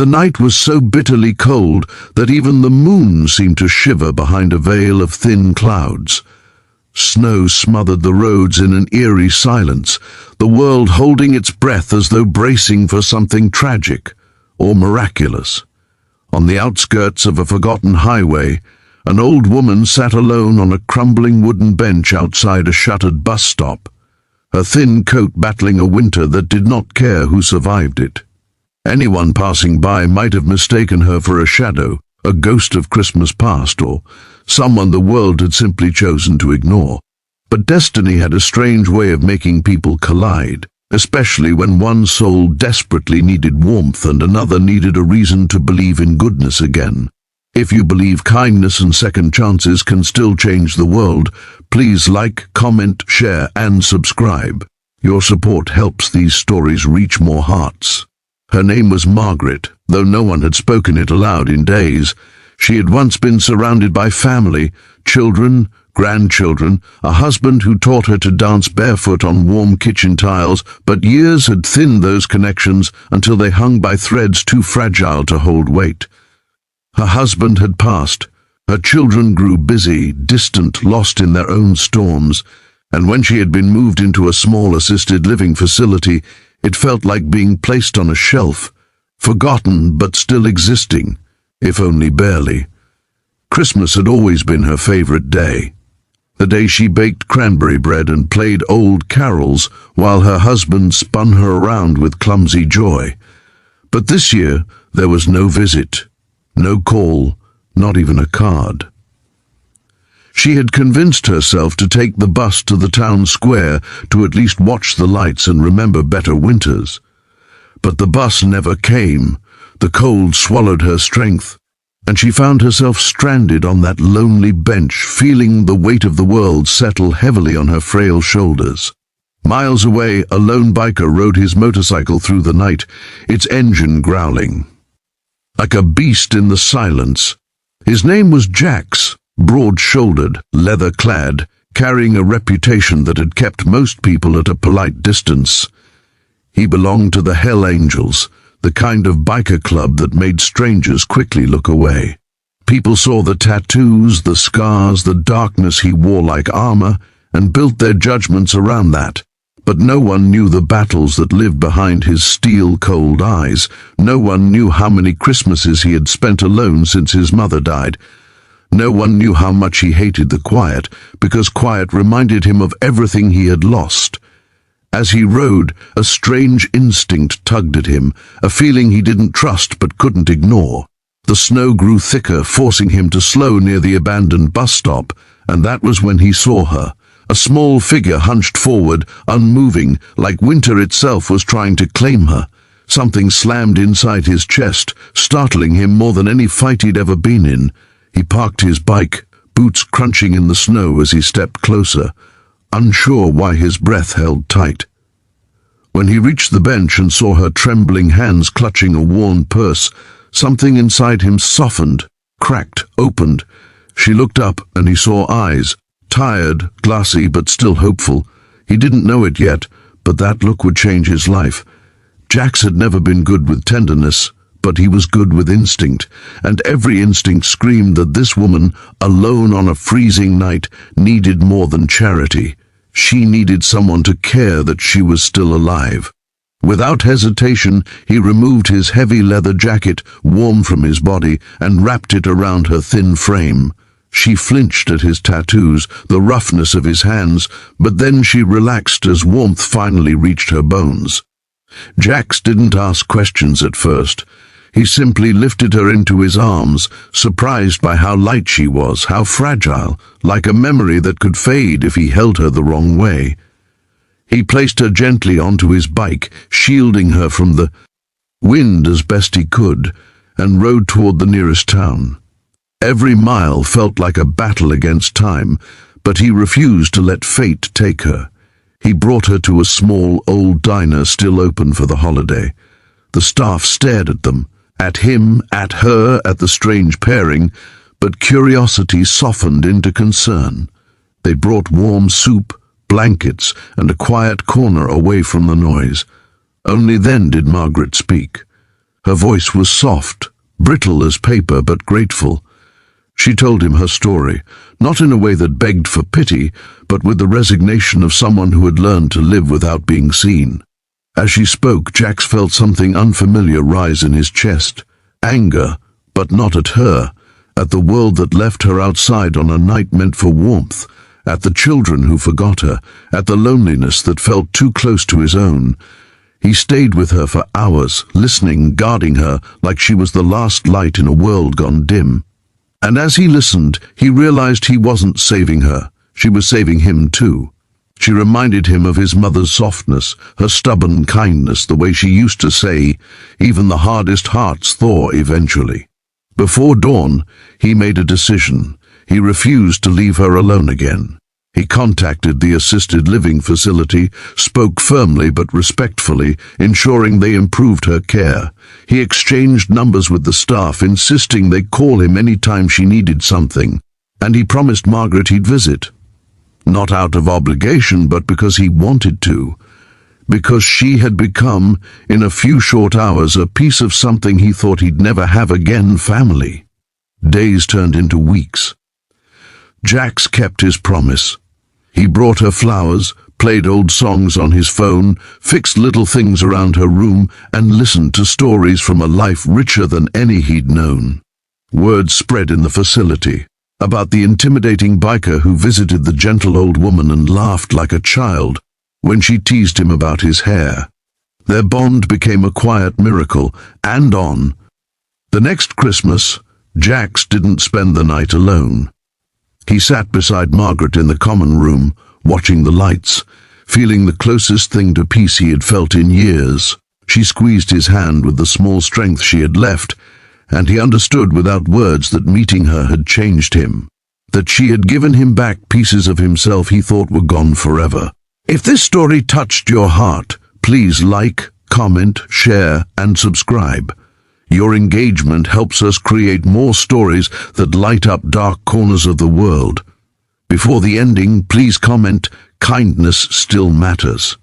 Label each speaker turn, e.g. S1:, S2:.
S1: The night was so bitterly cold that even the moon seemed to shiver behind a veil of thin clouds. Snow smothered the roads in an eerie silence, the world holding its breath as though bracing for something tragic or miraculous. On the outskirts of a forgotten highway, an old woman sat alone on a crumbling wooden bench outside a shuttered bus stop, her thin coat battling a winter that did not care who survived it. Anyone passing by might have mistaken her for a shadow, a ghost of Christmas past, or someone the world had simply chosen to ignore. But destiny had a strange way of making people collide, especially when one soul desperately needed warmth and another needed a reason to believe in goodness again. If you believe kindness and second chances can still change the world, please like, comment, share, and subscribe. Your support helps these stories reach more hearts. Her name was Margaret, though no one had spoken it aloud in days. She had once been surrounded by family, children, grandchildren, a husband who taught her to dance barefoot on warm kitchen tiles, but years had thinned those connections until they hung by threads too fragile to hold weight. Her husband had passed, her children grew busy, distant, lost in their own storms, and when she had been moved into a small assisted living facility, it felt like being placed on a shelf, forgotten but still existing, if only barely. Christmas had always been her favorite day, the day she baked cranberry bread and played old carols while her husband spun her around with clumsy joy. But this year there was no visit, no call, not even a card. She had convinced herself to take the bus to the town square to at least watch the lights and remember better winters. But the bus never came. The cold swallowed her strength, and she found herself stranded on that lonely bench, feeling the weight of the world settle heavily on her frail shoulders. Miles away, a lone biker rode his motorcycle through the night, its engine growling. Like a beast in the silence. His name was Jax, broad-shouldered, leather-clad, carrying a reputation that had kept most people at a polite distance. He belonged to the Hell Angels, the kind of biker club that made strangers quickly look away. People saw the tattoos, the scars, the darkness he wore like armor, and built their judgments around that. But no one knew the battles that lived behind his steel-cold eyes. No one knew how many Christmases he had spent alone since his mother died. No one knew how much he hated the quiet, because quiet reminded him of everything he had lost. As he rode, a strange instinct tugged at him, a feeling he didn't trust but couldn't ignore. The snow grew thicker, forcing him to slow near the abandoned bus stop, and that was when he saw her. A small figure hunched forward, unmoving, like winter itself was trying to claim her. Something slammed inside his chest, startling him more than any fight he'd ever been in. He parked his bike, boots crunching in the snow as he stepped closer, unsure why his breath held tight. When he reached the bench and saw her trembling hands clutching a worn purse, something inside him softened, cracked, opened. She looked up and he saw eyes, tired, glassy, but still hopeful. He didn't know it yet, but that look would change his life. Jax had never been good with tenderness, but he was good with instinct, and every instinct screamed that this woman, alone on a freezing night, needed more than charity. She needed someone to care that she was still alive. Without hesitation, he removed his heavy leather jacket, warm from his body, and wrapped it around her thin frame. She flinched at his tattoos, the roughness of his hands, but then she relaxed as warmth finally reached her bones. Jax didn't ask questions at first. He simply lifted her into his arms, surprised by how light she was, how fragile, like a memory that could fade if he held her the wrong way. He placed her gently onto his bike, shielding her from the wind as best he could, and rode toward the nearest town. Every mile felt like a battle against time, but he refused to let fate take her. He brought her to a small old diner still open for the holiday. The staff stared at them, at him, at her, at the strange pairing, but curiosity softened into concern. They brought warm soup, blankets, and a quiet corner away from the noise. Only then did Margaret speak. Her voice was soft, brittle as paper, but grateful. She told him her story, not in a way that begged for pity, but with the resignation of someone who had learned to live without being seen. As she spoke, Jax felt something unfamiliar rise in his chest. Anger, but not at her, at the world that left her outside on a night meant for warmth, at the children who forgot her, at the loneliness that felt too close to his own. He stayed with her for hours, listening, guarding her like she was the last light in a world gone dim. And as he listened, he realized he wasn't saving her. She was saving him too. She reminded him of his mother's softness, her stubborn kindness, the way she used to say, "Even the hardest hearts thaw eventually." Before dawn, he made a decision. He refused to leave her alone again. He contacted the assisted living facility, spoke firmly but respectfully, ensuring they improved her care. He exchanged numbers with the staff, insisting they call him any time she needed something, and he promised Margaret he'd visit. Not out of obligation, but because he wanted to. Because she had become, in a few short hours, a piece of something he thought he'd never have again: family. Days turned into weeks. Jax kept his promise. He brought her flowers, played old songs on his phone, fixed little things around her room, and listened to stories from a life richer than any he'd known. Word spread in the facility about the intimidating biker who visited the gentle old woman and laughed like a child when she teased him about his hair. Their bond became a quiet miracle, and on the next Christmas, Jax didn't spend the night alone. He sat beside Margaret in the common room, watching the lights, feeling the closest thing to peace he had felt in years. She squeezed his hand with the small strength she had left, and he understood without words that meeting her had changed him, that she had given him back pieces of himself he thought were gone forever. If this story touched your heart, please like, comment, share, and subscribe. Your engagement helps us create more stories that light up dark corners of the world. Before the ending, please comment, "Kindness still matters."